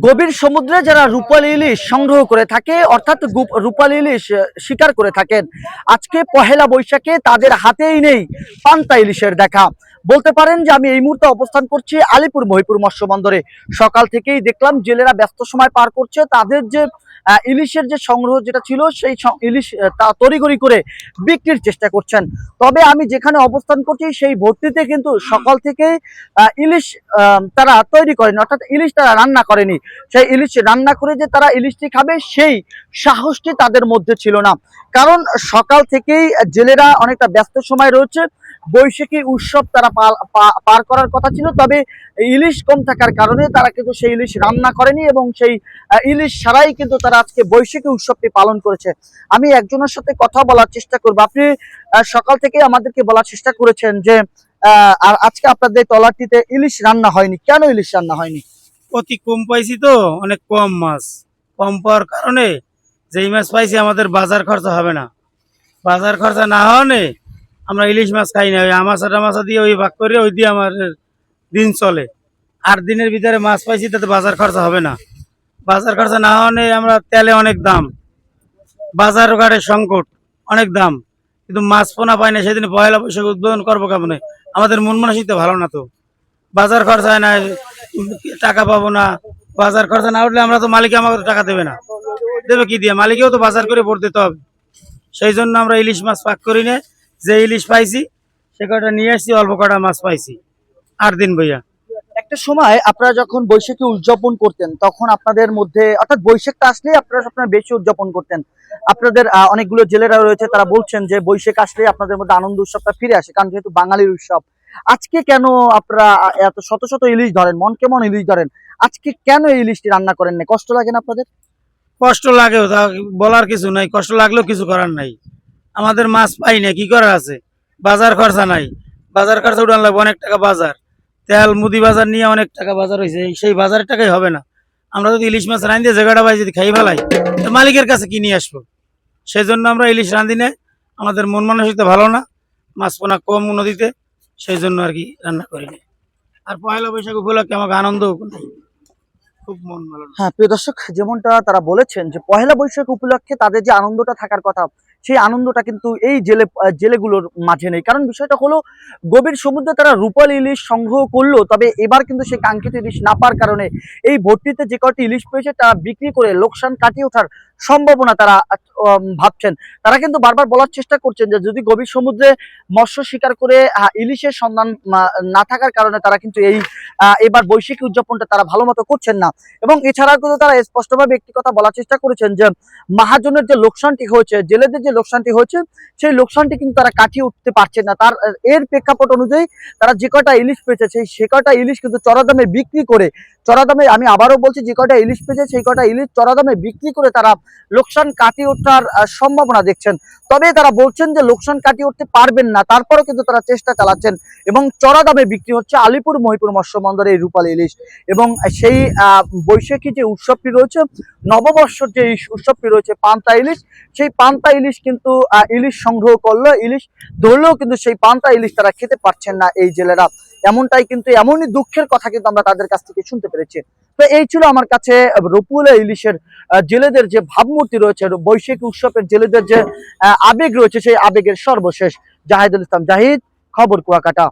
গভীর সমুদ্রে যারা রূপালী ইলিশ সংগ্রহ করে থাকে অর্থাৎ রূপালী ইলিশ শিকার করে থাকেন, আজকে পহেলা বৈশাখে তাদের হাতেই নেই পান্তা ইলিশের দেখা। বলতে পারেন যে আমি এই মুহূর্তে অবস্থান করছি আলিপুর মহিপুর মৎস্য বন্দরে। সকাল থেকেই দেখলাম জেলেরা ব্যস্ত সময় পার করছে, তাদের যে ইলিশের যে সংগ্রহ যেটা ছিল সেই ইলিশ তা তড়িঘড়ি করে বিক্রির চেষ্টা করছেন। তবে আমি যেখানে অবস্থান করছি সেই ভর্তিতে কিন্তু সকাল থেকে ইলিশ তারা তৈরি করেনি, অর্থাৎ ইলিশ তারা রান্না করেনি। সেই ইলিশ রান্না করে যে তারা ইলিশটি খাবে সেই সাহসটি তাদের মধ্যে ছিল না। কারণ সকাল থেকেই জেলেরা অনেকটা ব্যস্ত সময় রয়েছে, বৈশাখী উৎসব তারা পার করার কথা ছিল, তবে ইলিশ কম থাকার কারণে তারা কিন্তু সেই ইলিশ রান্না করেনি এবং সেই ইলিশ ছাড়াই কিন্তু তারা আজকে বৈশাখী উৎসবটি পালন করেছে। আমি একজনের সাথে কথা বলার চেষ্টা করব। আপনি সকাল থেকে আমাদেরকে বলার চেষ্টা করেছেন যে আর আজকে আপনাদের ট্রলারটিতে ইলিশ রান্না হয়নি, কেন ইলিশ রান্না হয়নি? অতি কম পাইছি তো, অনেক কম মাছ, কম পাওয়ার কারণে যেই মাছ পাইছি আমাদের বাজার খরচা হবে না। বাজার খরচা না হওয়ানে আমরা ইলিশ মাছ খাই না, ওই আমাশা টামাশা দিয়ে ওই ভাগ করে ওই দিয়ে আমার দিন চলে। আর দিনের ভিতরে মাছ পাইছি তাতে বাজার খরচা হবে না। বাজার খরচা না হওয়ানে আমরা তেলে অনেক দাম, বাজার ঘাটে সংকট, অনেক দাম, কিন্তু মাছ পোনা পাই না। সেদিন পয়লা বৈশাখ উদ্বোধন করবো কেমন? আমাদের মন মানসিকতা ভালো না তো, বাজার খরচা হয় না, টাকা পাবো না। বাজার খরচা না উঠলে আমরা তো মালিক আমাকে টাকা দেবে না, দেবে কি দিয়ে? মালিকেও তো বাজার করে ভোট দিতে হবে। সেই জন্য আমরা ইলিশ মাছ পাক করি না। যে ইলিশ পাইছি সে কটা নিয়ে আসছি, অল্প কটা মাছ পাইছি। 8 দিন ভাইয়া। একটা সময় আপনারা যখন বৈশাখী উদযাপন করতেন তখন আপনাদের মধ্যে, অর্থাৎ বৈশাখটা আসলে আপনারা সবসময় বেশি উদযাপন করতেন। আপনাদের অনেকগুলো জেলেরা রয়েছে, তারা বলছেন যে বৈশাখ আসলে আপনাদের মধ্যে আনন্দ উৎসবটা ফিরে আসে, কারণ যেহেতু বাঙালির উৎসব। আজকে কেন আপনারা এত শত শত ইলিশ ধরেন, মন কেমন ইলিশ ধরেন, আজকে কেন এই ইলিশটি রান্না করেন না? কষ্ট লাগে না আপনাদের? কষ্ট লাগেও, তা বলার কিছু নাই, কষ্ট লাগলেও কিছু করার নাই। আমাদের মাছ পাই না, কি করার আছে? বাজার খরচা নাই, বাজার খরচা উঠান লাগবে অনেক টাকা। বাজার তেল মুদি বাজার নিয়ে অনেক টাকা বাজার হয়েছে, সেই বাজারের টাকাই হবে না। আমরা যদি ইলিশ মাছ রাঁধি দিয়ে জায়গাটা পাই যদি খাই ফেলাই, মালিকের কাছে কি নিয়ে আসবো? সেই জন্য আমরা ইলিশ রাঁধি না। আমাদের মন মানসিকতা ভালো না, মাছ পোনা কম নদীতে, সেই জন্য আর কি রান্না করি না। আর পয়লা বৈশাখ উপলক্ষে আমাকে আনন্দ খুব মন ভালো না। হ্যাঁ প্রিয় দর্শক, যেমনটা তারা বলেছেন যে পহেলা বৈশাখ উপলক্ষে তাদের যে আনন্দটা থাকার কথা, সেই আনন্দটা কিন্তু এই জেলেগুলোর মাঝে নেই। কারণ বিষয়টা হলো, গভীর সমুদ্রে তারা রূপালী ইলিশ সংগ্রহ করলো, তবে এবার কিন্তু সেই কাঙ্ক্ষিত ইলিশ না পাওয়ার কারণে এই ভর্তিতে যে কটি ইলিশ পেয়েছে তা বিক্রি করে লোকসান কাটিয়ে ওঠার সম্ভাবনা তারা ভাবছেন। তারা কিন্তু বারবার বলার চেষ্টা করছেন যে যদি গভীর সমুদ্রে মৎস্য শিকার করে ইলিশের সন্ধান না থাকার কারণে তারা কিন্তু এবার বৈশাখী উদযাপনটা তারা ভালো মতো করছেন না। এবং এছাড়াও কিন্তু তারা স্পষ্টভাবে একটি কথা বলার চেষ্টা করেছেন যে মহাজনের যে লোকসানটি হয়েছে, জেলেদের যে লোকসানটি হয়েছে, সেই লোকসানটি কিন্তু তারা কাটিয়ে উঠতে পারছেন না। এর প্রেক্ষাপট অনুযায়ী তারা যে কটা ইলিশ পেয়েছে সে কটা ইলিশ কিন্তু চড়া দামে বিক্রি করে, চড়া দামে, আমি আবারও বলছি, যে কটা ইলিশ পেয়েছে সেই কটা ইলিশ চড়া দামে বিক্রি করে তারা লোকসান কাটিয়ে ওঠার সম্ভাবনা দেখছেন। তবে তারা বলছেন যে লোকসান কাটিয়ে উঠতে পারবেন না, তারপরেও কিন্তু তারা চেষ্টা চালাচ্ছেন এবং চড়া দামে বিক্রি হচ্ছে আলিপুর মহিপুর মৎস্য বন্দরে এই রূপালী ইলিশ। এবং সেই বৈশাখী যে উৎসবটি রয়েছে, নববর্ষর যে উৎসবটি রয়েছে পান্তা ইলিশ, সেই পান্তা ইলিশ কিন্তু ইলিশ সংগ্রহ করলো, ইলিশ ধরলেও কিন্তু সেই পান্তা ইলিশ তারা খেতে পারছেন না এই জেলেরা। এমনটাই কিন্তু, এমনই দুঃখের কথা কিন্তু আমরা তাদের কাছ থেকে শুনতে পেরেছি। তো এই ছিল আমার কাছে রূপালী ইলিশের জেলেদের যে ভাবমূর্তি রয়েছে, বৈশাখী উৎসবের জেলেদের যে আবেগ রয়েছে, সেই আবেগের সর্বশেষ। জাহিদুল ইসলাম জাহিদ, খবর কুয়াকাটা।